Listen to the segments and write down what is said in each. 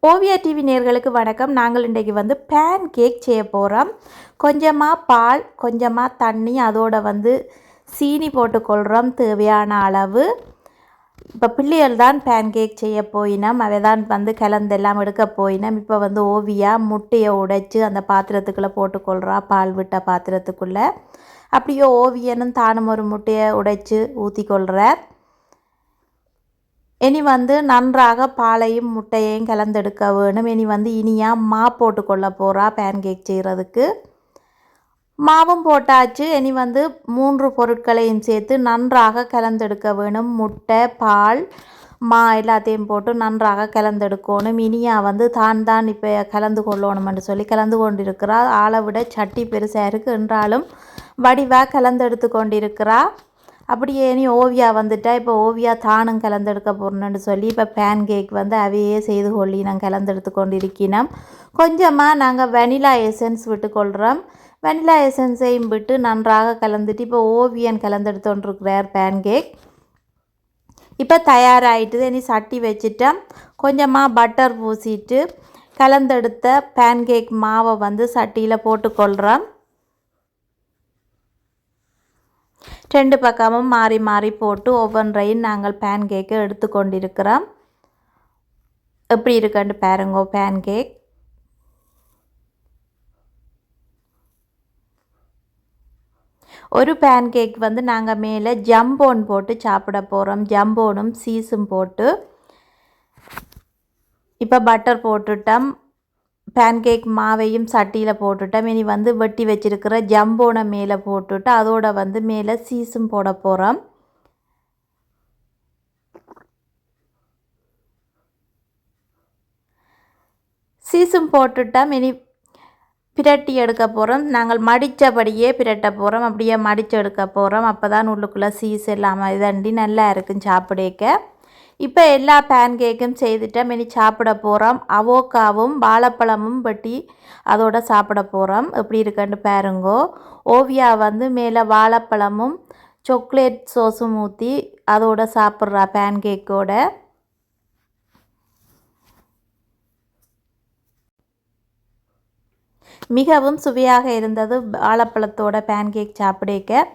Oviya TV நேயர்களுக்கு வணக்கம். நாங்கள் இன்றைக்கு பேன் கேக் செய்ய போகிறோம். கொஞ்சமாக பால், கொஞ்சமாக தண்ணி, அதோட சீனி போட்டுக்கொள்கிறோம் தேவையான அளவு. இப்போ பிள்ளைகள் தான் பேன் கேக் செய்ய போயினோம். அவை தான் கலந்தெல்லாம் எடுக்க போயினோம். இப்போ ஓவியா முட்டையை உடைச்சி அந்த பாத்திரத்துக்குள்ளே போட்டுக்கொள்கிறா, பால் விட்ட பாத்திரத்துக்குள்ளே. அப்படியே ஓவியனும் தானும் ஒரு முட்டையை உடைச்சி ஊற்றிக்கொள்கிறார். இனி நன்றாக பாலையும் முட்டையையும் கலந்தெடுக்க வேணும். இனி இனியாக மா போட்டுக்கொள்ள போகிறா பேன் கேக் செய்கிறதுக்கு. மாவும் போட்டாச்சு. இனி 3 பொருட்களையும் சேர்த்து நன்றாக கலந்தெடுக்க வேணும். முட்டை, பால், மா எல்லாத்தையும் போட்டு நன்றாக கலந்தெடுக்கணும். இனியா தான் இப்போ கலந்து கொள்ளணும்னு சொல்லி கலந்து கொண்டிருக்கிறா. ஆளை விட சட்டி பெருசாக இருக்குது என்றாலும் வடிவாக கலந்தெடுத்து கொண்டிருக்கிறா. அப்படியே இனி ஓவியா வந்துட்டா. இப்போ ஓவியா தானும் கலந்தெடுக்க போகிறேன்னு சொல்லி இப்போ பேன் கேக் அவையே செய்து கொள்ளி நாங்கள் கலந்தெடுத்து கொண்டிருக்கிறோம். கொஞ்சமாக நாங்கள் வெனிலா எசன்ஸ் விட்டுக்கொள்கிறோம். வெனிலா எசன்ஸையும் விட்டு நன்றாக கலந்துட்டு இப்போ ஓவியன் கலந்தெடுத்து கொண்டிருக்கிறார் பேன் கேக். இப்போ தயாராகிட்டுது. இனி சட்டி வச்சுட்டோம். கொஞ்சமாக பட்டர் பூசிட்டு கலந்தெடுத்த பேன் கேக் மாவை சட்டியில் போட்டுக்கொள்கிறோம். 2 பக்கமும் மாறி மாறி போட்டு ஒவ்வொன்றையும் நாங்கள் பேன் கேக்கை எடுத்து கொண்டிருக்கிறோம். எப்படி இருக்குன்னு பாருங்க பேன் கேக். ஒரு பேன் கேக் நாங்கள் மேலே ஜம்போன் போட்டு சாப்பிட போகிறோம். ஜம்போனும் சீஸும் போட்டு. இப்போ பட்டர் போட்டுட்டோம். பேன் கேக் மாவையும் சட்டியில் போட்டுட்டோம். இனி வெட்டி வச்சிருக்கிற ஜம்போனை மேலே போட்டுட்டு அதோட மேலே சீஸும் போட போகிறோம். சீஸும் போட்டுட்டோம். இனி பிரட்டி எடுக்க போகிறோம். நாங்கள் மடித்தபடியே பிரட்ட போகிறோம். அப்படியே மடித்து எடுக்க போகிறோம். அப்போ தான் உள்ளுக்குள்ளே சீஸ் இல்லாமல் இதண்டி நல்லா இருக்கும் சாப்பிடக்க. இப்போ எல்லா பேன் கேக்கும் செய்துட்டோம். இனி சாப்பிட போகிறோம். அவோக்காவும் வாழைப்பழமும் வெட்டி அதோட சாப்பிட போகிறோம். எப்படி இருக்குன்னு பாருங்கோ. ஓவியா மேலே வாழைப்பழமும் சாக்லேட் சோஸும் ஊற்றி அதோட சாப்பிட்றா பேன் கேக்கோட. மிகவும் சுவையாக இருந்தது வாழைப்பழத்தோட பேன் கேக் சாப்பிடக்க.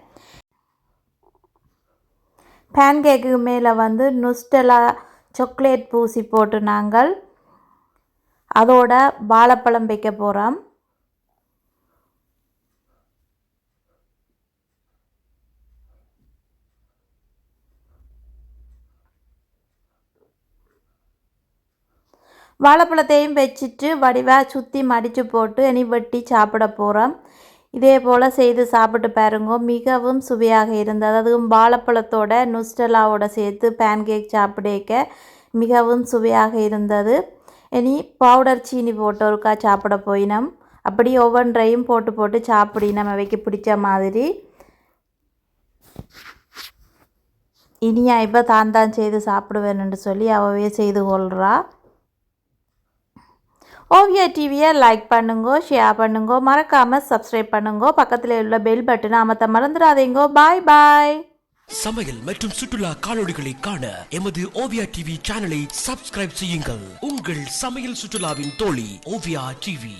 பேன் கேக்கு மேலே நுஸ்டெலா சாக்லேட் பூசி போட்டு நாங்கள் அதோட வாழைப்பழம் வைக்க போகிறோம். வாழைப்பழத்தையும் வச்சுட்டு வடிவாக சுற்றி மடித்து போட்டு இனி வெட்டி சாப்பிட போகிறோம். இதே போல் செய்து சாப்பிட்டு பாருங்க. மிகவும் சுவையாக இருந்தது. அதுவும் வாழைப்பழத்தோட நுஸ்டலாவோட சேர்த்து பேன் கேக் சாப்பிடக்க மிகவும் சுவையாக இருந்தது. இனி பவுடர் சீனி போட்டு ஒருக்கா சாப்பிட போயினோம். அப்படி ஒவ்வொன்றையும் போட்டு போட்டு சாப்பிடினோம் அவைக்கு பிடிச்ச மாதிரி. இனியா இப்போ தான் செய்து சாப்பிடுவேன்னு சொல்லி அவவே செய்து கொள்கிறா. ஓவியா டிவியை லைக் பண்ணுங்க, ஷேர் பண்ணுங்க, மறக்காமல் சப்ஸ்கிரைப் பண்ணுங்க. பக்கத்தில் உள்ள பெல் பட்டனை அமர்த்த மறந்துடாதீங்க. பாய் பாய். சமையல் மற்றும் சுற்றுலா காணொளிகளை காண எமது ஓவியா டிவி சேனலை சப்ஸ்கிரைப் செய்யுங்கள். உங்கள் சமையல் சுற்றுலாவின் தோழி ஓவியா டிவி.